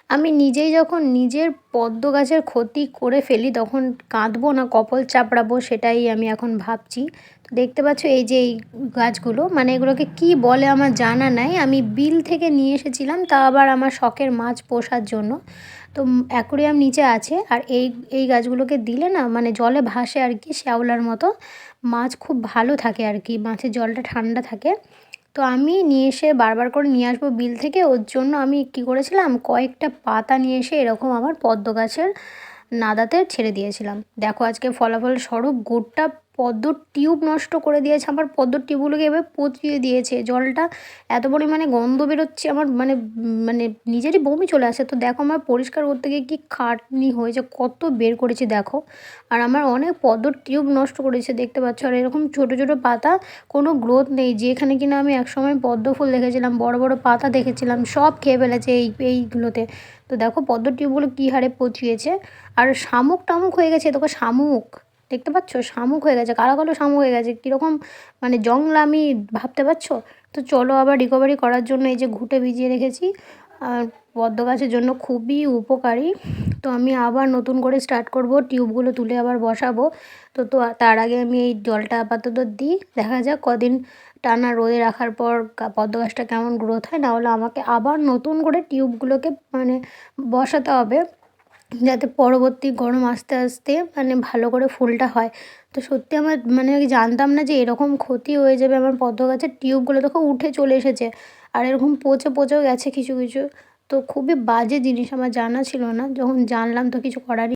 আমি নিজেই যখন নিজের পদ্ম গাছের ক্ষতি করে ফেলি তখন কাঁদবো না কপাল চাপড়াবো সেটাই আমি এখন ভাবছি। তো দেখতে পাচ্ছ এই যে এই গাছগুলো মানে এগুলোকে কি বলে আমার জানা নাই। আমি বিল থেকে নিয়ে এসেছিলাম তা আবার আমার শখের মাছ পোষার জন্য। তো অ্যাকুরিয়াম নিচে আছে আর এই গাছগুলোকে দিলে না মানে জলে ভাসে আর কি শ্যাওলার মতো। মাছ খুব ভালো থাকে আর কি, মাছের জলটা ঠান্ডা থাকে। তো আমি নিয়ে এসে বারবার করে নিয়ে আসবো বিল থেকে, ওর জন্য আমি কী করেছিলাম কয়েকটা পাতা নিয়ে এসে এরকম আমার পদ্ম গাছের নাদাতে ছেড়ে দিয়েছিলাম। দেখো আজকে ফলাফল স্বরূপ গোটা পদ্মর টিউব নষ্ট করে দিয়েছে, আমার পদ্মর টিউবগুলোকে এভাবে পচিয়ে দিয়েছে। জলটা এত পরিমাণে গন্ধ বেরোচ্ছে আমার মানে মানে নিজেরই বমি চলে আসে। তো দেখো আমার পরিষ্কার করতে গিয়ে কী খাটনি হয়েছে, কত বের করেছি দেখো। আর আমার অনেক পদ্মর টিউব নষ্ট করেছে দেখতে পাচ্ছ। আর এরকম ছোটো ছোটো পাতা, কোনো গ্রোথ নেই। যেখানে কিনা আমি একসময় পদ্ম ফুল দেখেছিলাম, বড় বড় পাতা দেখেছিলাম, সব খেয়ে ফেলেছে এইগুলোতে। তো দেখো পদ্মর টিউবগুলো কী হারে পচিয়েছে। আর শামুক টামুক হয়ে গেছে, দেখো শামুক দেখতে পাচ্ছ, শামুক হয়ে গেছে, কালো কালো শামুক হয়ে গেছে, কীরকম মানে জংলামি ভাবতে পারছো। তো চলো আবার রিকভারি করার জন্য এই যে ঘুঁটে ভিজিয়ে রেখেছি, আর পদ্ম গাছের জন্য খুবই উপকারী। তো আমি আবার নতুন করে স্টার্ট করব, টিউবগুলো তুলে আবার বসাবো। তো তার আগে আমি এই জলটা আপাতত দিই, দেখা যাক কদিন টানা রোদে রাখার পর পদ্ম গাছটা কেমন গ্রোথ হয়। না হলে আমাকে আবার নতুন করে টিউবগুলোকে মানে বসাতে হবে, যাতে পরবর্তী গরম আসতে আসতে মানে ভালো করে ফুলটা হয়। তো সত্যি আমার মানে আমি জানতাম না যে এরকম ক্ষতি হয়ে যাবে। আমার পদ্ম গাছের টিউবগুলো দেখো উঠে চলে এসেছে, আর এরকম পচে পচেও গেছে কিছু কিছু। তো খুবই বাজে জিনিস, আমার জানা ছিল না, যখন জানলাম তো কিছু করারই